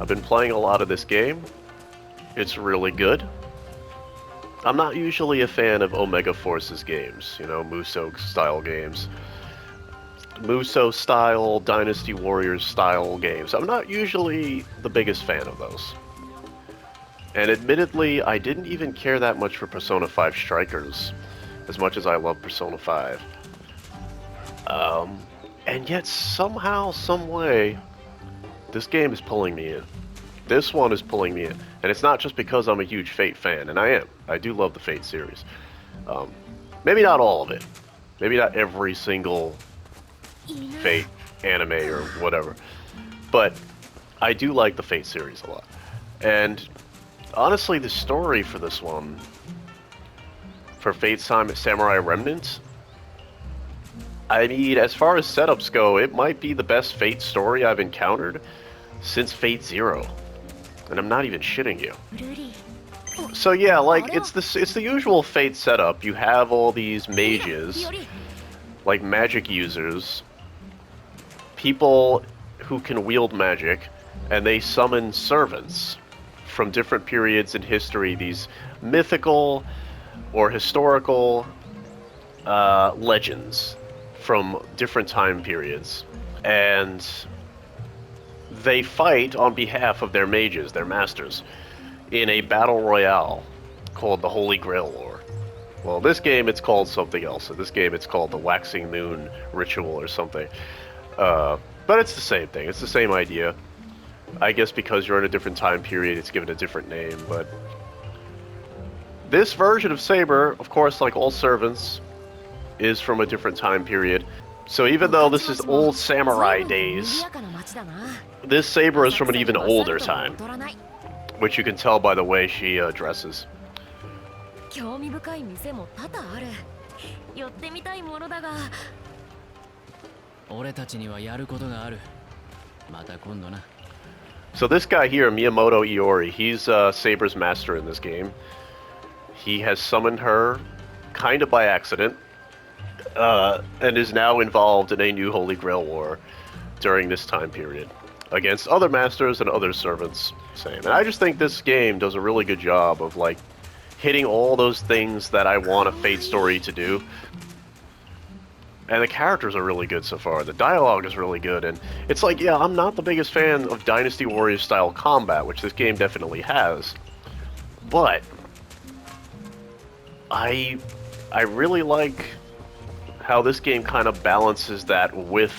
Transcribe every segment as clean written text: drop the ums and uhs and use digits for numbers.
I've been playing a lot of this game. It's really good. I'm not usually a fan of Omega Force's games, you know, Musou-style games. Musou-style, Dynasty Warriors-style games. I'm not usually the biggest fan of those. And admittedly, I didn't even care that much for Persona 5 Strikers, as much as I love Persona 5. And yet, somehow, someway, this game is pulling me in. This one is pulling me in. And it's not just because I'm a huge Fate fan, and I am. I do love the Fate series. Maybe not all of it. Maybe not every single Fate anime or whatever. But I do like the Fate series a lot. And honestly, the story for this one, for Fate Samurai Remnant, I mean, as far as setups go, it might be the best Fate story I've encountered since Fate Zero. And I'm not even shitting you. So yeah, like, it's the usual Fate setup. You have all these mages, like magic users, people who can wield magic, and they summon servants from different periods in history, these mythical or historical legends from different time periods. And they fight on behalf of their mages, their masters, in a battle royale called the Holy Grail War. Well, in this game it's called something else. In this game it's called the Waxing Moon Ritual or something. But it's the same thing. It's the same idea. I guess because you're in a different time period, it's given a different name, but this version of Saber, of course, like all servants, is from a different time period. So even though this is old samurai days, this Saber is from an even older time, which you can tell by the way she dresses. So this guy here, Miyamoto Iori, he's Saber's master in this game. He has summoned her, kind of by accident, and is now involved in a new Holy Grail War during this time period, against other masters and other servants. Same. And I just think this game does a really good job of, like, hitting all those things that I want a Fate story to do. And the characters are really good so far. The dialogue is really good. And it's like, yeah, I'm not the biggest fan of Dynasty Warriors style combat, which this game definitely has. But I really like how this game kind of balances that with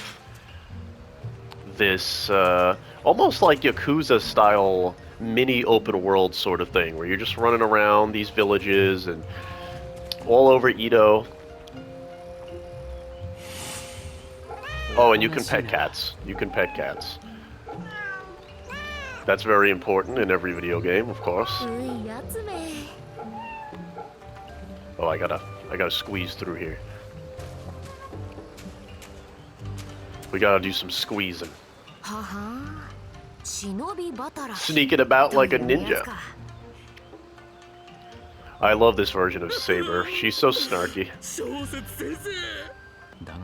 this almost like Yakuza style mini open world sort of thing, where you're just running around these villages and all over Edo. Oh, and you can pet cats. You can pet cats. That's very important in every video game, of course. Oh, I gotta squeeze through here. We gotta do some squeezing. Sneaking about like a ninja. I love this version of Saber. She's so snarky.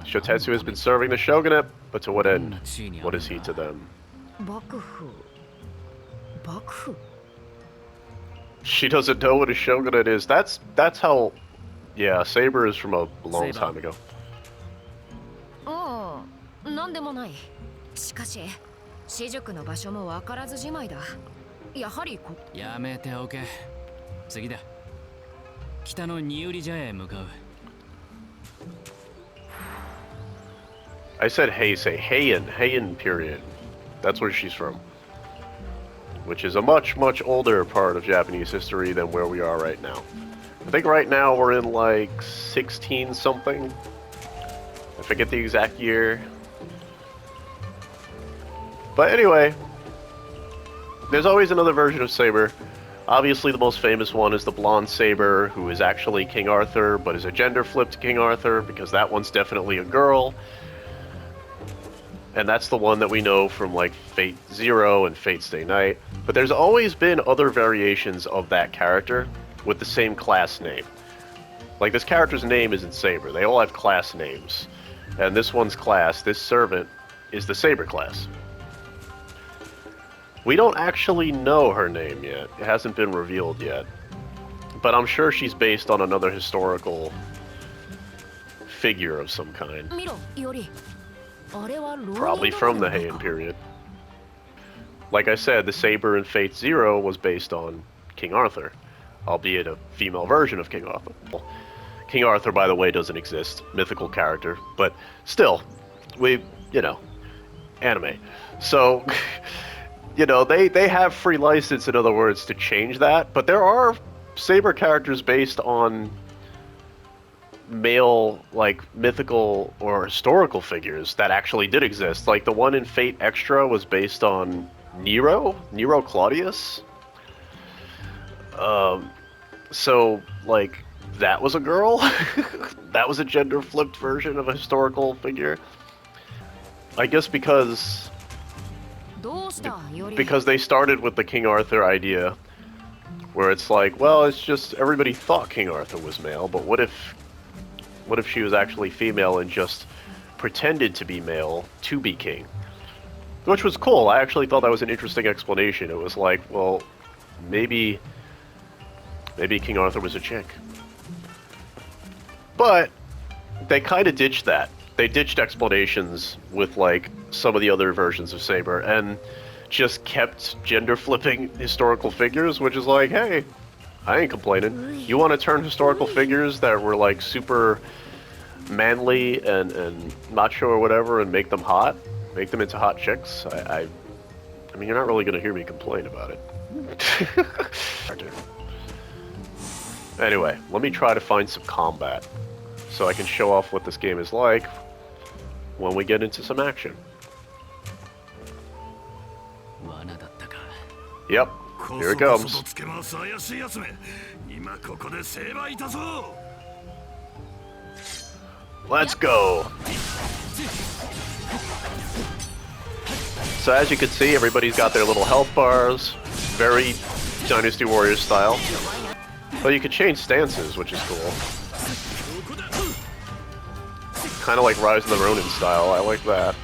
Shotetsu has been serving the shogunate, but to what end? What is he to them? She doesn't know what a shogunate is. That's how... Yeah, Saber is from a long time ago. I said Heisei. Heian period. That's where she's from. Which is a much, much older part of Japanese history than where we are right now. I think right now we're in like 16 something. I forget the exact year. But anyway, there's always another version of Saber. Obviously the most famous one is the blonde Saber, who is actually King Arthur, but is a gender-flipped King Arthur, because that one's definitely a girl. And that's the one that we know from, like, Fate Zero and Fate Stay Night. But there's always been other variations of that character with the same class name. Like, this character's name isn't Saber. They all have class names. And this one's class, this servant, is the Saber class. We don't actually know her name yet. It hasn't been revealed yet. But I'm sure she's based on another historical figure of some kind. Probably from the Heian period. Like I said, the saber in Fate Zero was based on King Arthur, albeit a female version of King Arthur. King Arthur, by the way, doesn't exist. Mythical character. But still, anime. So, they have free license, in other words, to change that. But there are saber characters based on male, like, mythical or historical figures that actually did exist. Like, the one in Fate Extra was based on Nero Claudius. So, like, that was a girl? That was a gender-flipped version of a historical figure? I guess because they started with the King Arthur idea, where it's like, well, it's just everybody thought King Arthur was male, but what if she was actually female and just pretended to be male to be king? Which was cool. I actually thought that was an interesting explanation. It was like, well, maybe King Arthur was a chick. But they kind of ditched that. They ditched explanations with, like, some of the other versions of Saber and just kept gender-flipping historical figures, which is like, hey, I ain't complaining. You want to turn historical figures that were, like, super manly and macho or whatever and make them hot? Make them into hot chicks? I mean, you're not really going to hear me complain about it. Anyway, let me try to find some combat so I can show off what this game is like when we get into some action. Yep, here it comes. Let's go! So as you can see, everybody's got their little health bars, very Dynasty Warriors style. But you can change stances, which is cool. Kind of like Rise of the Ronin style, I like that.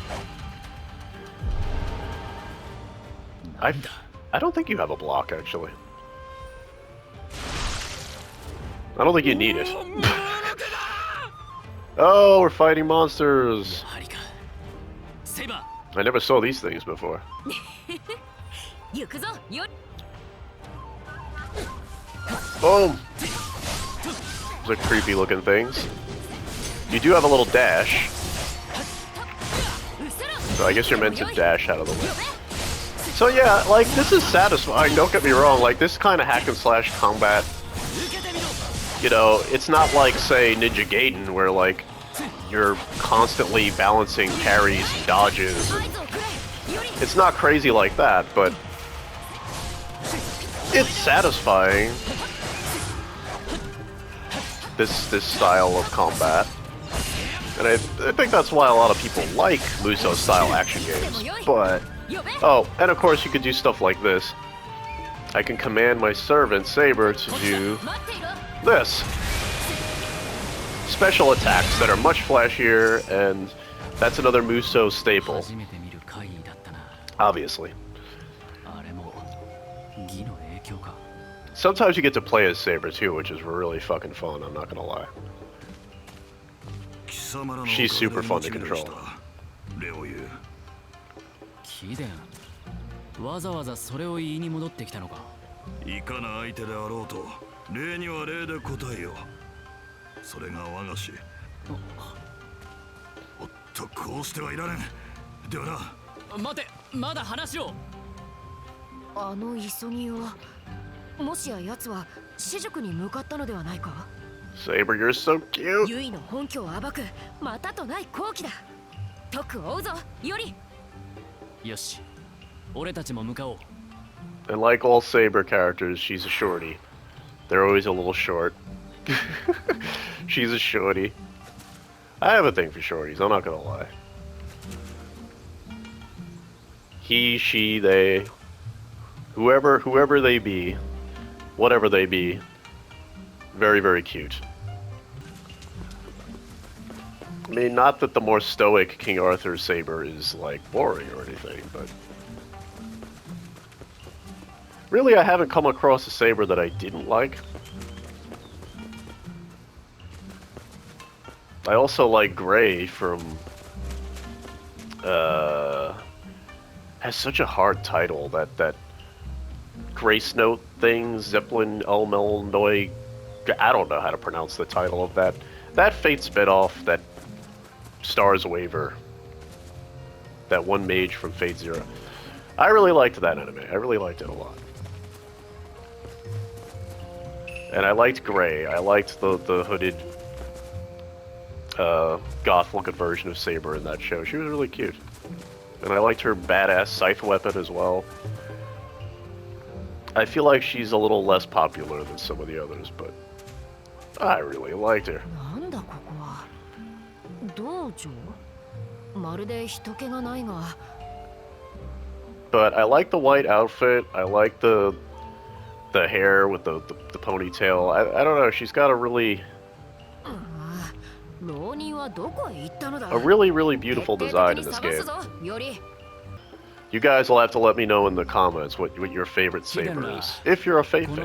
I don't think you have a block, actually. I don't think you need it. Oh, we're fighting monsters! I never saw these things before. Boom! Those are creepy looking things. You do have a little dash. So I guess you're meant to dash out of the way. So yeah, like, this is satisfying, don't get me wrong. Like, this kind of hack and slash combat, it's not like, say, Ninja Gaiden, where, like, you're constantly balancing parries and dodges. It's not crazy like that, but it's satisfying. This style of combat. And I think that's why a lot of people like Musou-style action games. But, oh, and of course you could do stuff like this. I can command my servant, Saber, to do this. Special attacks that are much flashier, and that's another Musou staple. Obviously. Sometimes you get to play as Saber too, which is really fucking fun, I'm not gonna lie. She's super fun to control. Saber, you're so cute! And like all Saber characters, she's a shorty. They're always a little short. She's a shorty. I have a thing for shorties, I'm not gonna lie. He, she, they, whoever they be, whatever they be, very, very cute. I mean, not that the more stoic King Arthur Saber is, like, boring or anything, but Really, I haven't come across a Saber that I didn't like. I also like Gray from... has such a hard title, that Grace Note thing, Zeppelin Elmelnoy... I don't know how to pronounce the title of that. That Fate spinoff, that Stars Waver. That one mage from Fate Zero. I really liked that anime. I really liked it a lot. And I liked Gray. I liked the hooded, goth-looking version of Saber in that show. She was really cute. And I liked her badass scythe weapon as well. I feel like she's a little less popular than some of the others, but I really liked her. But I like the white outfit. I like the hair with the ponytail. I don't know. She's got a really really beautiful design in this game. You guys will have to let me know in the comments what your favorite Saber is, if you're a Fate fan.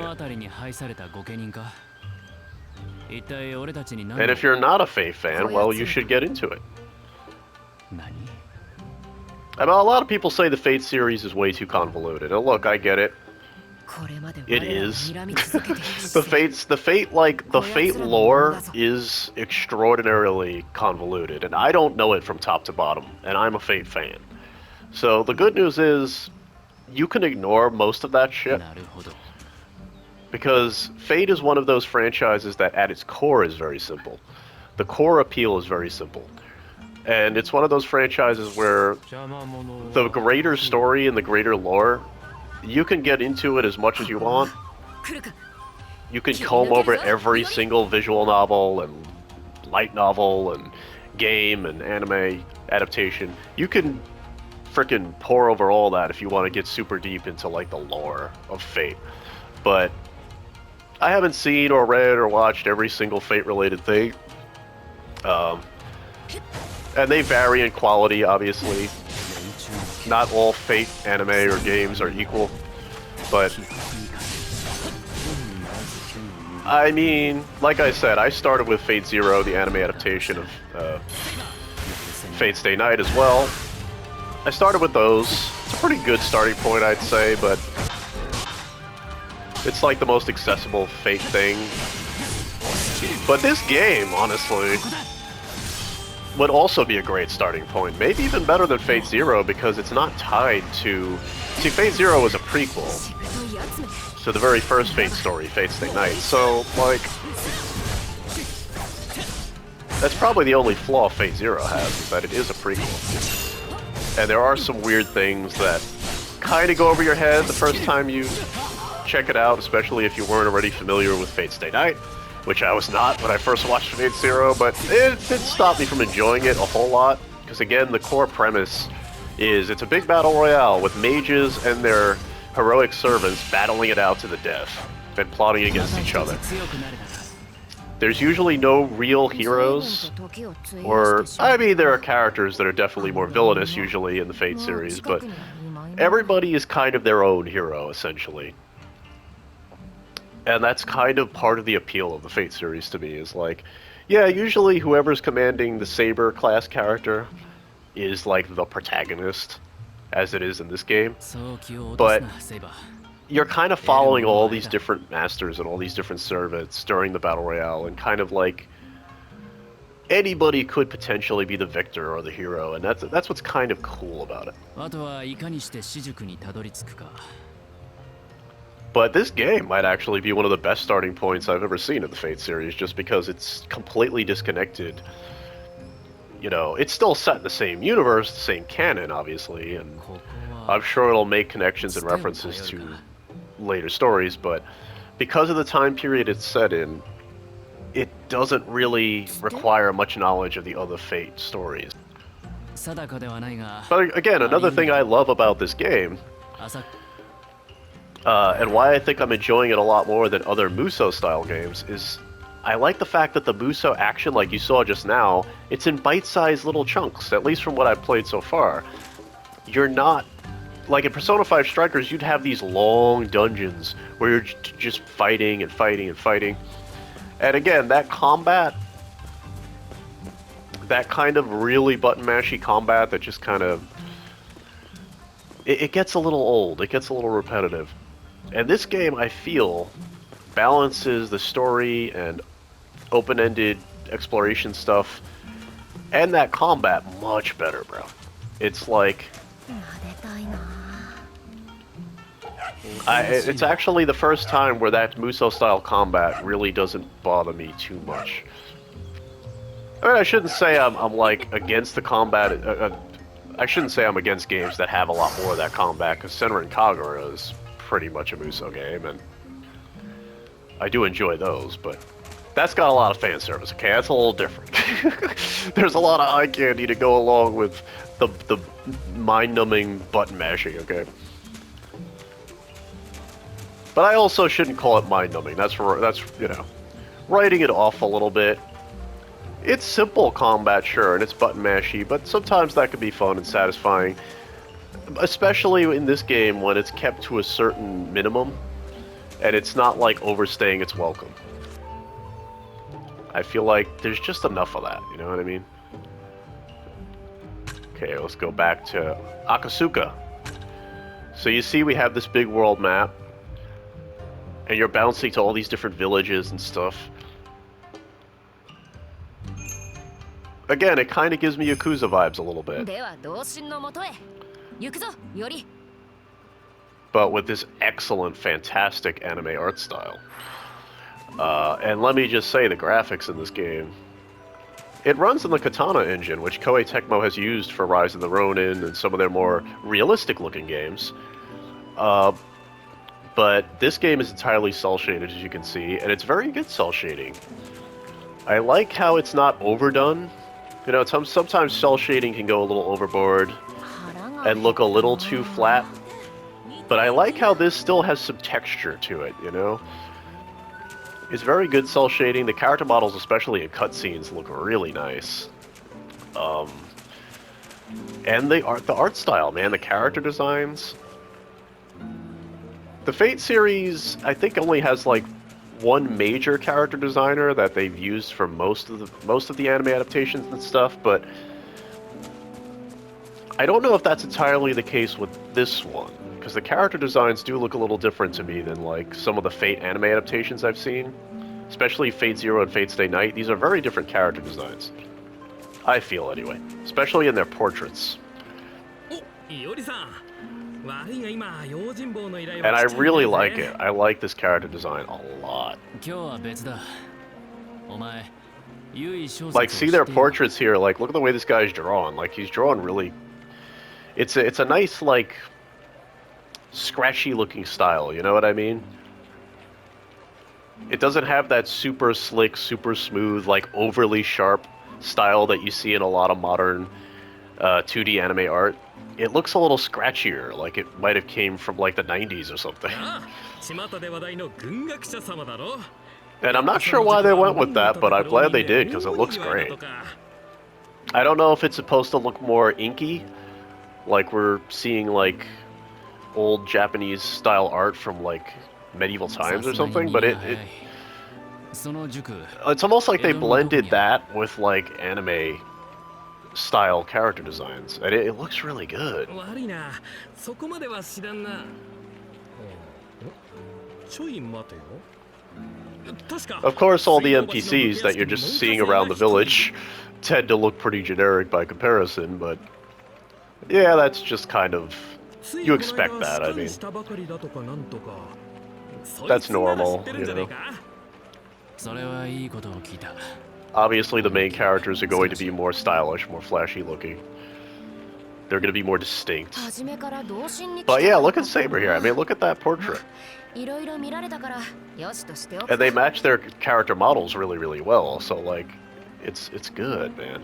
And if you're not a Fate fan, well, you should get into it. I mean, a lot of people say the Fate series is way too convoluted. And look, I get it. It is. The Fate lore is extraordinarily convoluted, and I don't know it from top to bottom, and I'm a Fate fan. So the good news is, you can ignore most of that shit. Because Fate is one of those franchises that at its core is very simple. The core appeal is very simple. And it's one of those franchises where the greater story and the greater lore, you can get into it as much as you want. You can comb over every single visual novel and light novel and game and anime adaptation. You can frickin' pour over all that if you want to get super deep into like the lore of Fate. But I haven't seen or read or watched every single Fate-related thing. And they vary in quality, obviously. Not all Fate anime or games are equal, but I mean, like I said, I started with Fate Zero, the anime adaptation of Fate Stay Night as well. I started with those. It's a pretty good starting point, I'd say, but it's like the most accessible Fate thing. But this game, honestly, would also be a great starting point. Maybe even better than Fate Zero, because it's not tied to... See, Fate Zero is a prequel to the very first Fate story, Fate Stay Night. So, like... that's probably the only flaw Fate Zero has, is that it is a prequel. And there are some weird things that kind of go over your head the first time you check it out, especially if you weren't already familiar with Fate Stay Night. Which I was not when I first watched Fate Zero, but it didn't stop me from enjoying it a whole lot. Because again, the core premise is it's a big battle royale with mages and their heroic servants battling it out to the death and plotting against each other. There's usually no real heroes, or, I mean, there are characters that are definitely more villainous usually in the Fate series, but everybody is kind of their own hero, essentially. And that's kind of part of the appeal of the Fate series to me, is like, yeah, usually whoever's commanding the Saber class character is like the protagonist, as it is in this game. But you're kind of following all these different masters and all these different servants during the Battle Royale, and kind of like, anybody could potentially be the victor or the hero, and that's what's kind of cool about it. But this game might actually be one of the best starting points I've ever seen in the Fate series, just because it's completely disconnected. You know, it's still set in the same universe, the same canon, obviously, and I'm sure it'll make connections and references to later stories, but because of the time period it's set in, it doesn't really require much knowledge of the other Fate stories. But again, another thing I love about this game, and why I think I'm enjoying it a lot more than other Muso-style games, is I like the fact that the Muso action, like you saw just now, it's in bite-sized little chunks, at least from what I've played so far. You're not like in Persona 5 Strikers, you'd have these long dungeons where you're just fighting and fighting and fighting. And again, that combat, that kind of really button mashy combat that just kind of, it gets a little old, it gets a little repetitive. And this game, I feel, balances the story and open-ended exploration stuff and that combat much better, bro. It's like, it's actually the first time where that Musou-style combat really doesn't bother me too much. I mean, I shouldn't say I'm like against the combat. I shouldn't say I'm against games that have a lot more of that combat, because Senran Kagura is pretty much a Musou game, and I do enjoy those, but that's got a lot of fan service, okay? That's a little different. There's a lot of eye candy to go along with the mind-numbing button mashing, okay? But I also shouldn't call it mind-numbing. That's, you know, writing it off a little bit. It's simple combat, sure, and it's button mashy, but sometimes that can be fun and satisfying. Especially in this game when it's kept to a certain minimum, and it's not like overstaying its welcome. I feel like there's just enough of that, you know what I mean? Okay, let's go back to Akasuka. So you see we have this big world map, and you're bouncing to all these different villages and stuff. Again, it kind of gives me Yakuza vibes a little bit. But with this excellent, fantastic anime art style. And let me just say, the graphics in this game, it runs in the Katana engine, which Koei Tecmo has used for Rise of the Ronin and some of their more realistic-looking games. But this game is entirely cel-shaded, as you can see, and it's very good cel-shading. I like how it's not overdone. You know, sometimes cel-shading can go a little overboard and look a little too flat. But I like how this still has some texture to it, you know? It's very good cel-shading. The character models, especially in cutscenes, look really nice. And the art style, man, the character designs. The Fate series, I think, only has like one major character designer that they've used for most of the anime adaptations and stuff, but I don't know if that's entirely the case with this one, because the character designs do look a little different to me than like some of the Fate anime adaptations I've seen, especially Fate Zero and Fate Stay Night. These are very different character designs, I feel anyway, especially in their portraits. And I really like it. I like this character design a lot. Like, see their portraits here. Like, look at the way this guy's drawn. Like, he's drawn really. It's a nice, like, scratchy-looking style. You know what I mean? It doesn't have that super slick, super smooth, like overly sharp style that you see in a lot of modern 2D anime art. It looks a little scratchier, like it might have came from like the 90s or something. And I'm not sure why they went with that, but I'm glad they did, because it looks great. I don't know if it's supposed to look more inky, like we're seeing like old Japanese style art from like medieval times or something, but it's almost like they blended that with like anime style character designs, and it looks really good. Of course, all the NPCs that you're just seeing around the village tend to look pretty generic by comparison, but yeah, that's just kind of, you expect that, I mean. That's normal, you know. Obviously, the main characters are going to be more stylish, more flashy looking. They're going to be more distinct. But yeah, look at Saber here. I mean, look at that portrait. And they match their character models really, really well. So, like, it's good, man.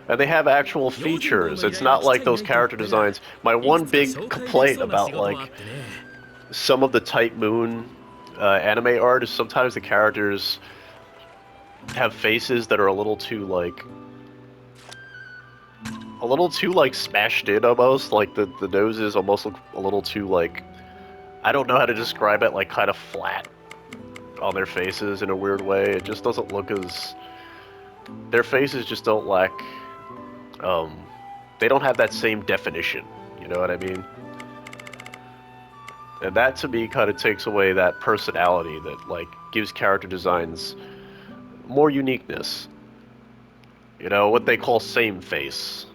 And they have actual features. It's not like those character designs. My one big complaint about, like, some of the Type Moon anime art is sometimes the characters have faces that are a little too like smashed in almost. Like the noses almost look a little too like, I don't know how to describe it, like kind of flat on their faces in a weird way. It just doesn't look as, their faces just don't lack, they don't have that same definition, you know what I mean? And that to me kind of takes away that personality that like gives character designs more uniqueness. You know, what they call same face.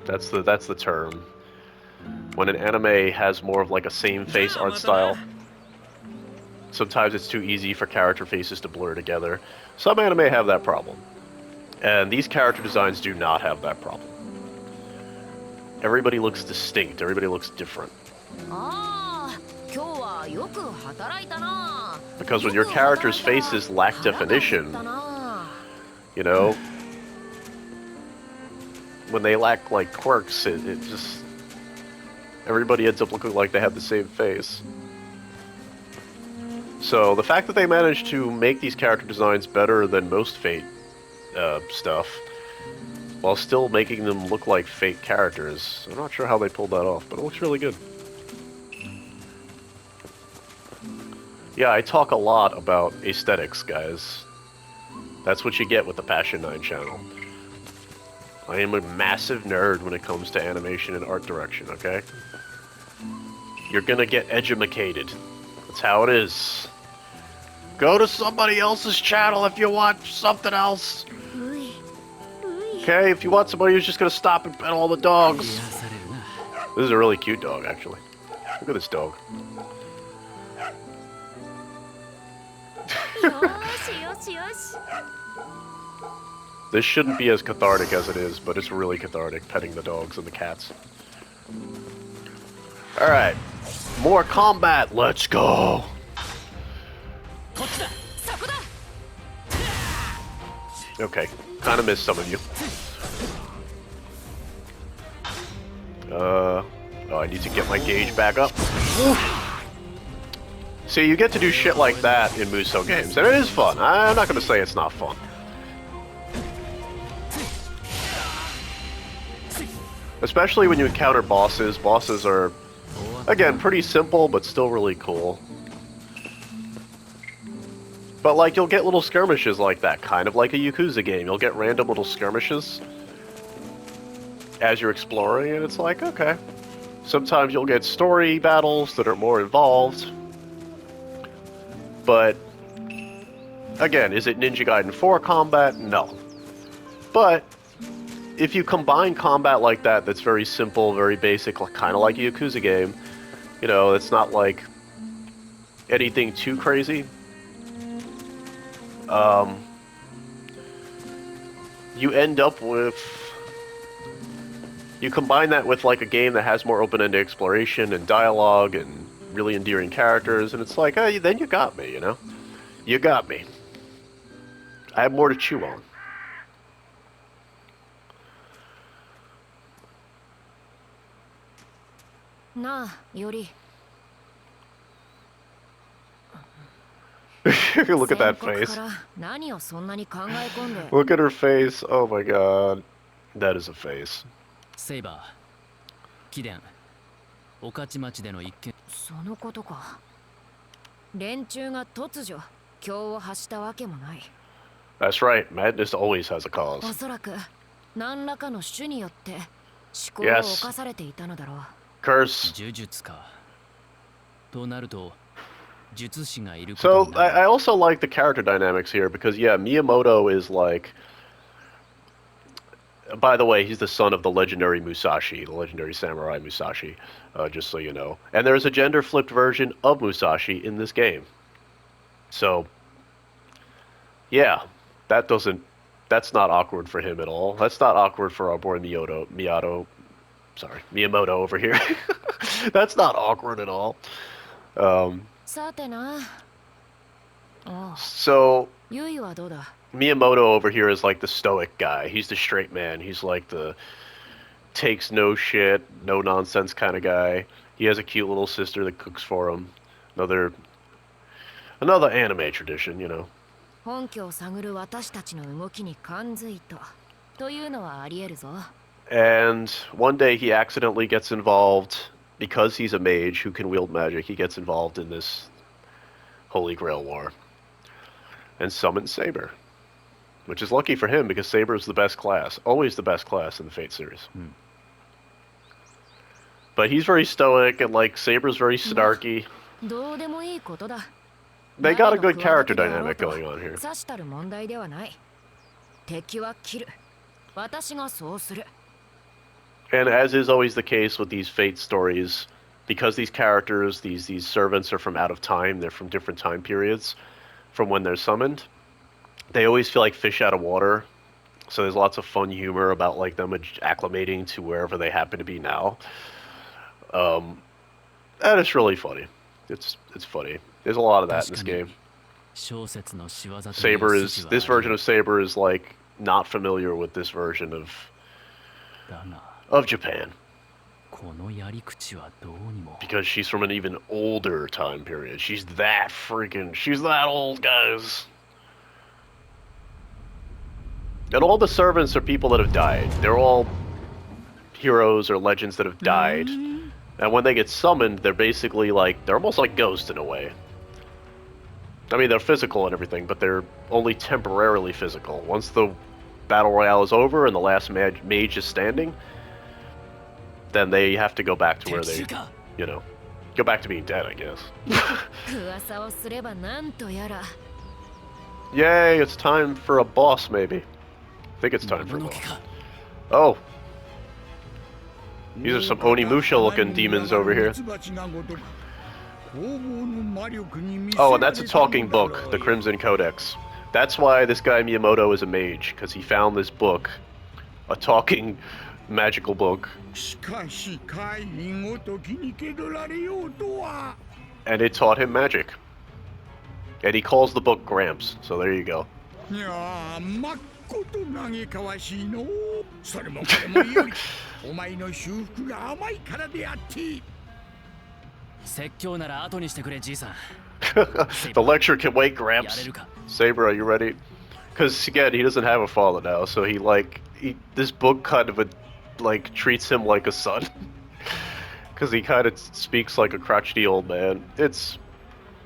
That's the term. When an anime has more of like a same face art style, sometimes it's too easy for character faces to blur together. Some anime have that problem. And these character designs do not have that problem. Everybody looks distinct, everybody looks different. Because when your character's faces lack definition, you know, when they lack like quirks, it just, everybody ends up looking like they have the same face. So the fact that they managed to make these character designs better than most Fate stuff, while still making them look like Fate characters, I'm not sure how they pulled that off, but it looks really good. Yeah, I talk a lot about aesthetics, guys. That's what you get with the Passion 9 channel. I am a massive nerd when it comes to animation and art direction, okay? You're gonna get edumacated. That's how it is. Go to somebody else's channel if you want something else. Okay, if you want somebody who's just gonna stop and pet all the dogs. This is a really cute dog, actually. Look at this dog. This shouldn't be as cathartic as it is, but it's really cathartic, petting the dogs and the cats. Alright, more combat, let's go! Okay, kinda missed some of you. Oh, I need to get my gauge back up. See, you get to do shit like that in Musou games, and it is fun. I'm not gonna say it's not fun. Especially when you encounter bosses. Bosses are, again, pretty simple, but still really cool. But, like, you'll get little skirmishes like that, kind of like a Yakuza game. You'll get random little skirmishes as you're exploring, and it's like, okay. Sometimes you'll get story battles that are more involved. But, again, is it Ninja Gaiden 4 combat? No. But, if you combine combat like that, that's very simple, very basic, kind of like a Yakuza game, you know, it's not like anything too crazy. You end up with, you combine that with like a game that has more open-ended exploration and dialogue and really endearing characters, and it's like, oh, then you got me, you know? You got me. I have more to chew on. Nah, Yuri. Look at that face. Look at her face. Oh my god. That is a face. Saber. Kiden. Okachimachi での一件。そのことか。連中が突如今日を発したわけもない。That's right. Madness always has a cause. おそらく何らかの種によって思考を犯されていたのだろう。Curse. 呪術か。となると。So, I also like the character dynamics here because, yeah, Miyamoto is like... By the way, he's the son of the legendary Musashi, the legendary samurai Musashi, just so you know. And there's a gender-flipped version of Musashi in this game. So, yeah, that's not awkward for him at all. That's not awkward for our boy Miyamoto over here. That's not awkward at all. So, Miyamoto over here is like the stoic guy. He's the straight man. He's like the takes no shit, no nonsense kind of guy. He has a cute little sister that cooks for him. Another anime tradition, you know. 本拠を探る私たちの動きに感づいたというのはあり得るぞ。 And one day he accidentally gets involved, because he's a mage who can wield magic, he gets involved in this Holy Grail war. And summons Saber. Which is lucky for him, because Saber is the best class. Always the best class in the Fate series. But he's very stoic, and like, Saber's very snarky. どうでもいいことだ。 They got a good character dynamic going on here. さしたる問題ではない。敵は切る。私がそうする。 And as is always the case with these Fate stories, because these characters, these servants are from out of time, they're from different time periods from when they're summoned, they always feel like fish out of water. So there's lots of fun humor about like them acclimating to wherever they happen to be now. And it's really funny. It's funny. There's a lot of that in this game. This version of Saber is like not familiar with this version of Japan. Because she's from an even older time period. She's that old, guys. And all the servants are people that have died. They're all heroes or legends that have died. And when they get summoned, they're basically like, they're almost like ghosts in a way. I mean, they're physical and everything, but they're only temporarily physical. Once the battle royale is over and the last mage is standing, then they have to go back to where they, you know, go back to being dead, I guess. Yay, it's time for a boss, maybe. I think it's time for a boss. Oh. These are some Onimusha-looking demons over here. Oh, and that's a talking book, the Crimson Codex. That's why this guy Miyamoto is a mage, because he found this book, a talking magical book. And it taught him magic. And he calls the book Gramps, so there you go. The lecture can wait, Gramps. Saber, are you ready? Because again, he doesn't have a father now, so this book kind of treats him like a son. Because he kind of speaks like a crotchety old man.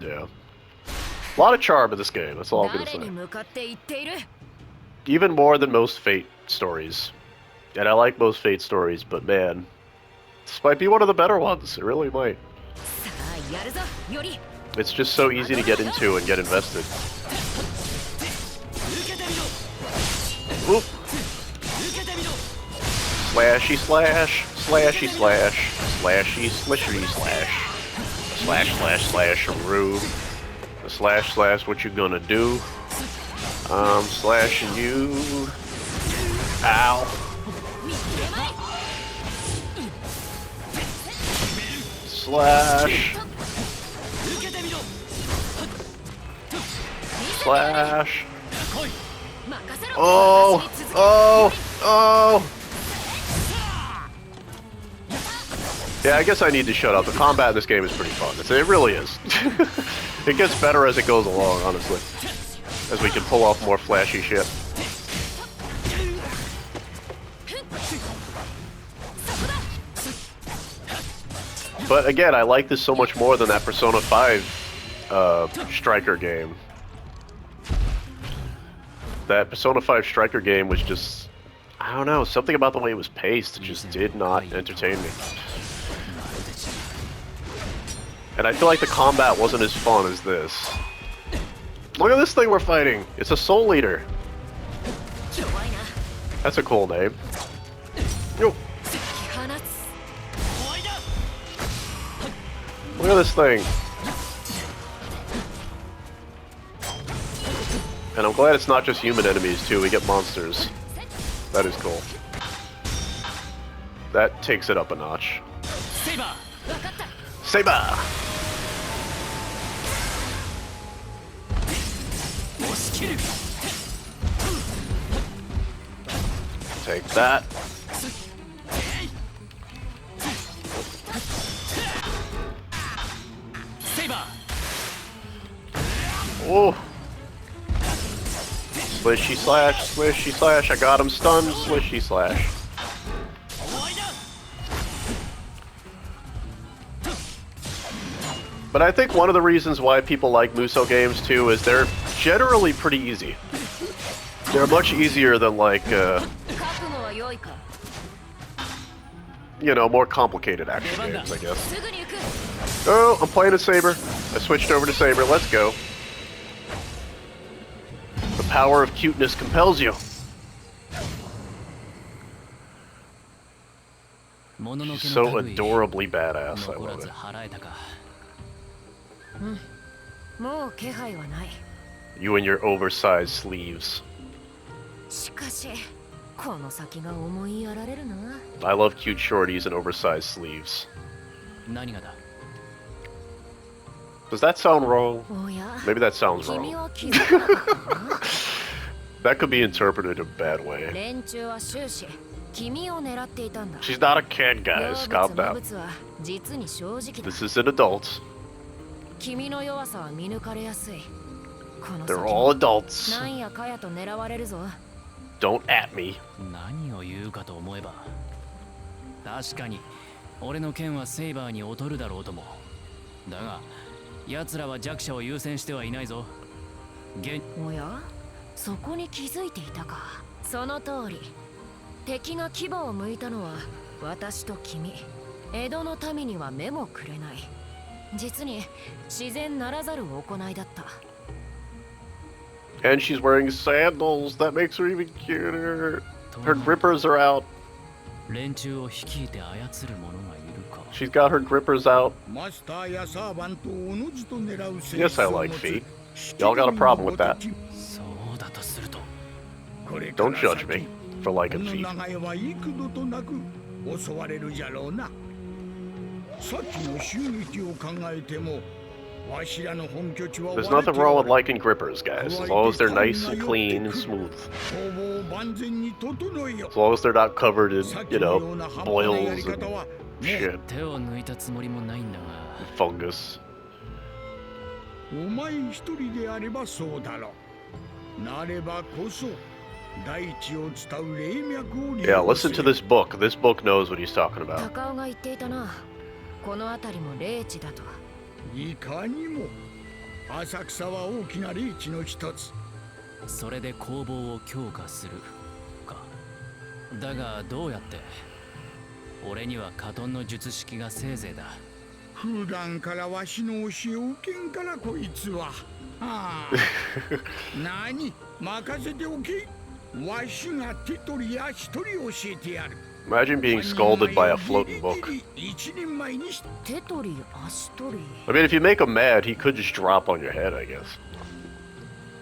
Yeah. A lot of charm in this game, that's all I'm gonna say. Even more than most Fate stories. And I like most Fate stories, but man, this might be one of the better ones. It really might. It's just so easy to get into and get invested. Oop. Slashy slash, slashy slash, slashy slishy slash, slash, the slash, what you gonna do? I'm slashing you. Ow. Slash. Slash. Oh, oh, oh. Yeah, I guess I need to shut up. The combat in this game is pretty fun. It really is. It gets better as it goes along, honestly. As we can pull off more flashy shit. But again, I like this so much more than that Persona 5 Striker game. That Persona 5 Striker game was just, I don't know, something about the way it was paced just did not entertain me. And I feel like the combat wasn't as fun as this. Look at this thing we're fighting! It's a Soul Eater! That's a cool name. Yo! Look at this thing! And I'm glad it's not just human enemies too, we get monsters. That is cool. That takes it up a notch. Saber! Take that. Oh! Slishy slash, slishy slash. I got him stunned. Slishy slash. But I think one of the reasons why people like Musou games too is they're generally pretty easy. They're much easier than like, you know, more complicated action games, I guess. Oh, I'm playing a Saber. I switched over to Saber. Let's go. The power of cuteness compels you. She's so adorably badass. I love it. もう気配はない。 You and your oversized sleeves. しかし、この先が思いやられるな。 I love cute shorties and oversized sleeves. 何がだ Does that sound wrong? おや、 Maybe that sounds 君 wrong. は気づかなかったな。 That could be interpreted a bad way. 連中は終始君を狙っていたんだ。 She's not a kid, guys. Calm 無 down. 物は実に正直だ。 This is an adult. 君の弱さは見抜かれやすい。この They're 先 all adults. なんやかやと狙われるぞ。 Don't at me. 何を言うかと思えば確かに俺の剣はセイバーに劣るだろうともだが奴らは弱者を優先してはいないぞおや、そこに気づいていたか。その通り。敵が牙を向いたのは私と君。江戸の民には目もくれない。実に自然ならざる行いだった。 And she's wearing sandals. That makes her even cuter. Her grippers are out. 連中を率いて操る者がいるか She's got her grippers out. マスターやサーバントをおのずと狙う Yes, I like feet. Y'all got a problem with that. そうだとすると Don't judge me for liking この feet. 長屋は幾度となく襲われるじゃろうな。さっきの襲撃を考えてもわしらの本拠地は There's nothing wrong with liking grippers, guys, as long as they're nice and clean and smooth. 攻防を万全に整えよ As long as they're not covered in, さっき you の know, ような半端なや boils り and 方は shit, 手を抜いたつもりもないんだが fungus. お前一人であればそうだろう。なればこそ大地を伝う霊脈を利 Yeah, 用 listen to this book. This book knows what he's talking about. 高尾が言っていたな。この辺りも霊地だと。いかにも浅草は大きな霊地の一つ。それで攻防を強化するかだがどうやって俺にはカトンの術式がせいぜいだ普段からわしの教えを受けんからこいつは。はあ、何任せておけ。わしが手取りや一人教えてやる。 Imagine being scolded by a floating book. 一人前にし手取り足取り。 I mean, if you make him mad, he could just drop on your head, I guess.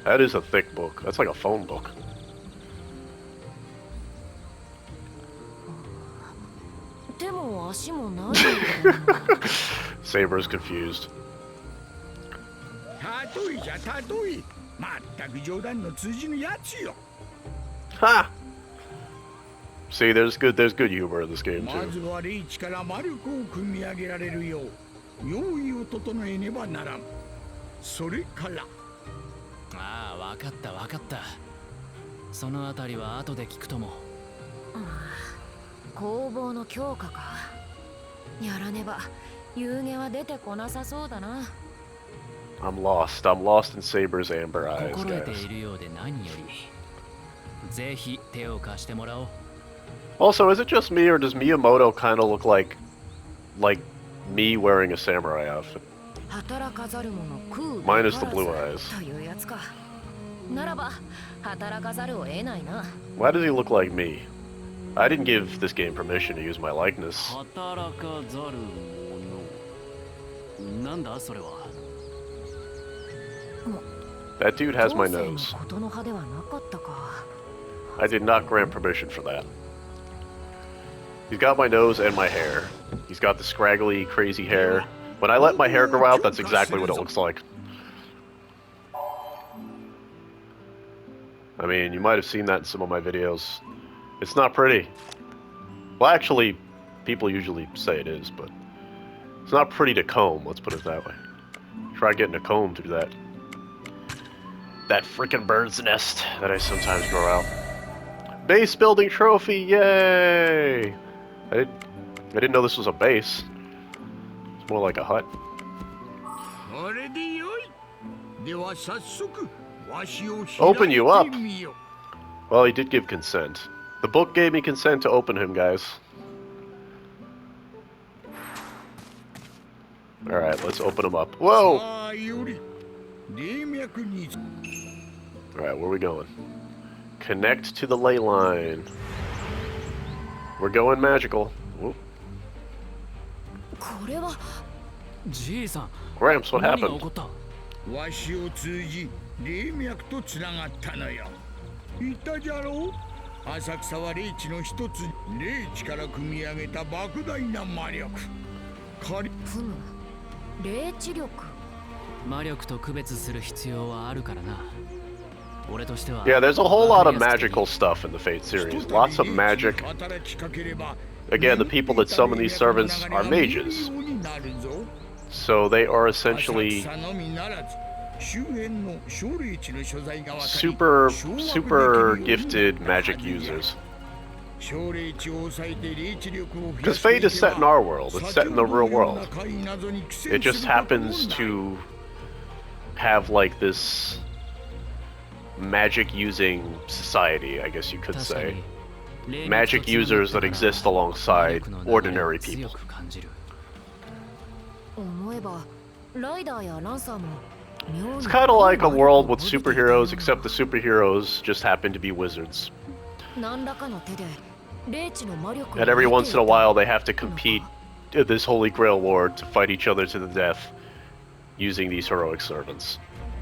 That is a thick book. That's like a phone book. 手も足もない。 Saber's confused. 例えじゃ例え。まったく冗談の通じぬやつよ。 Ha! See, there's good humor in this game ま too. ずは霊地から魔力を組み上げられるよう用意を整えねばならん。それからああ分かった分かったそのあたりは後で聞くとも攻防の強化か。やらねば夕げは出てこなさそうだな。 I'm lost. I'm lost in Saber's amber eyes, 心得て guys. いるようで何よりぜひ手を貸してもらおう Also, is it just me, or does Miyamoto kind of look like me wearing a samurai outfit? 働かざる者食う Minus the べからず blue eyes. というやつか。ならば働かざるを得ないな。 Why does he look like me? I didn't give this game permission to use my likeness. 働かざる者なんだそれは That dude has my 当世の nose. ことの葉ではなかったか。 I did not grant permission for that. He's got my nose and my hair. He's got the scraggly, crazy hair. When I let my hair grow out, that's exactly what it looks like. I mean, you might have seen that in some of my videos. It's not pretty. Well, actually, people usually say it is, but it's not pretty to comb, let's put it that way. Try getting a comb through that. that freaking bird's nest that I sometimes grow out. Base building trophy, yay! I didn't know this was a base. It's more like a hut. Open you up. Well, he did give consent. The book gave me consent to open him, guys. Alright, let's open him up. Whoa! Alright, where are we going? Connect to the ley line. We're going magical. Whoop. Gramps, what happened? わしを通じ霊脈とつながったのよ。言ったじゃろう。浅草は霊地の一つ、霊地から組み上げた莫大な魔力。ふむ、霊知力。魔力と区別する必要はあるからな。俺としては。Yeah, there's a whole lot of magical stuff in the Fate series. Lots of magic. Again, the people that summon these servants are mages. So they are essentially super gifted magic users. Because Fate is set in our world, it's set in the real world. It just happens to have like this magic using society, I guess you could say. Magic users that exist alongside ordinary people. It's kind of like a world with superheroes, except the superheroes just happen to be wizards. And every once in a while they have to compete in this Holy Grail war to fight each other to the death using these heroic servants.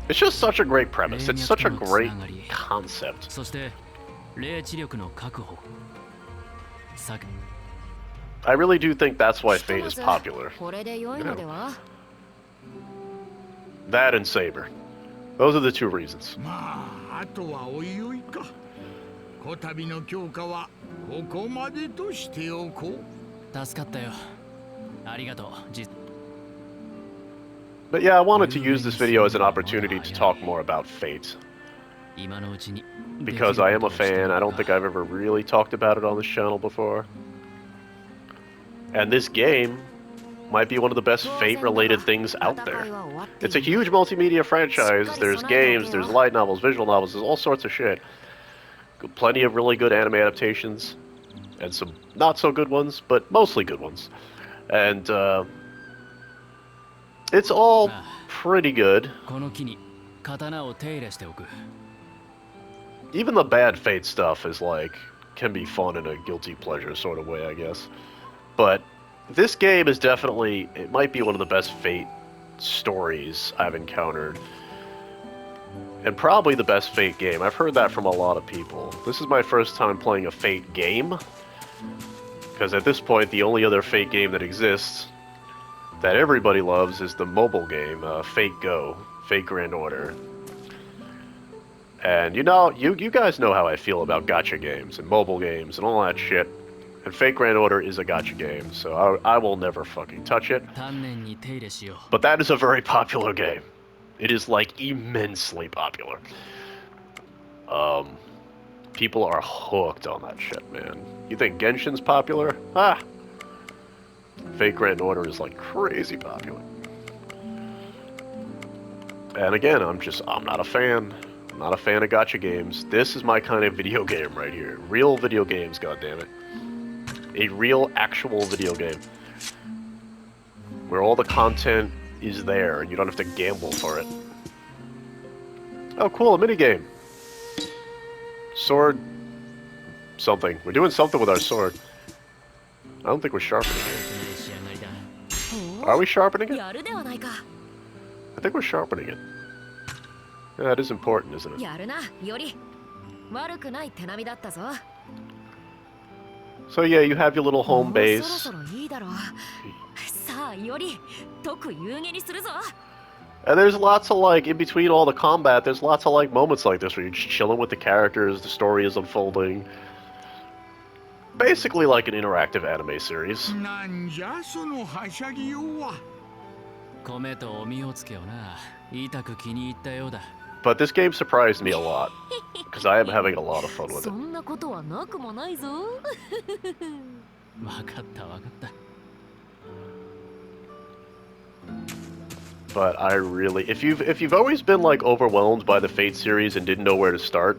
It's just such a great premise. It's such a great concept. I really do think that's why Fate is popular. You know? That and Saber. Those are the two reasons. But yeah, I wanted to use this video as an opportunity to talk more about Fate. Because I am a fan, I don't think I've ever really talked about it on this channel before. And this game might be one of the best Fate-related things out there. It's a huge multimedia franchise. There's games, there's light novels, visual novels, there's all sorts of shit. Plenty of really good anime adaptations. And some not-so-good ones, but mostly good ones. And, it's all pretty good. Even the bad Fate stuff is like, can be fun in a guilty pleasure sort of way, I guess. But this game is definitely, it might be one of the best Fate stories I've encountered. And probably the best Fate game. I've heard that from a lot of people. This is my first time playing a Fate game. Because at this point, the only other Fate game that exists that everybody loves is the mobile game, Fate Go, Fate Grand Order. And you know, you guys know how I feel about gacha games and mobile games and all that shit. And Fate Grand Order is a gacha game, so I will never fucking touch it. But that is a very popular game. It is, like, immensely popular. People are hooked on that shit, man. You think Genshin's popular? Ah! Fate Grand Order is, like, crazy popular. And again, I'm not a fan. I'm not a fan of gacha games. This is my kind of video game right here. Real video games, goddammit. A real, actual video game. Where all the content is there, and you don't have to gamble for it. Oh, cool, a minigame. Sword... something. We're doing something with our sword. I don't think we're sharpening it. Are we sharpening it? I think we're sharpening it. Yeah, that is important, isn't it? So yeah, you have your little home base. And there's lots of, like, in between all the combat, there's lots of, like, moments like this where you're just chilling with the characters, the story is unfolding. Basically like an interactive anime series. But this game surprised me a lot, because I am having a lot of fun with そ it. んなことはなくもないぞ。わかったわかった。 But I really, if you've always been like overwhelmed by the Fate series and didn't know where to start,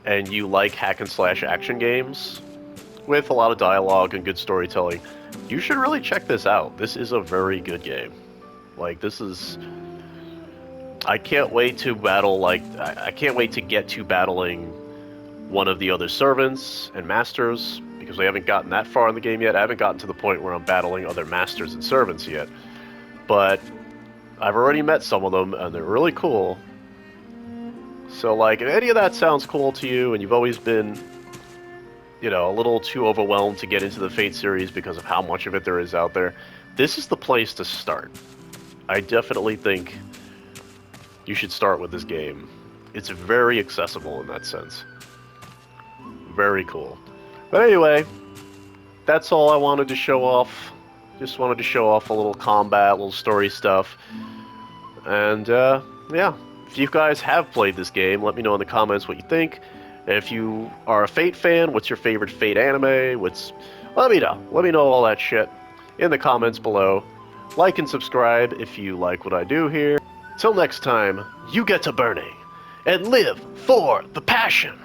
and you like hack and slash action games with a lot of dialogue and good storytelling, you should really check this out. This is a very good game. Like, this is... I can't wait to battle, like, I can't wait to get to battling one of the other servants and masters, because we haven't gotten that far in the game yet. I haven't gotten to the point where I'm battling other masters and servants yet. But I've already met some of them, and they're really cool. So, like, if any of that sounds cool to you, and you've always been, you know, a little too overwhelmed to get into the Fate series because of how much of it there is out there, this is the place to start. I definitely think you should start with this game. It's very accessible in that sense. Very cool. But anyway, that's all I wanted to show off. Just wanted to show off a little combat, a little story stuff. And, yeah. If you guys have played this game, let me know in the comments what you think. If you are a Fate fan, what's your favorite Fate anime? Let me know. Let me know all that shit in the comments below. Like and subscribe if you like what I do here. Till next time, you get to burning, and live for the passion!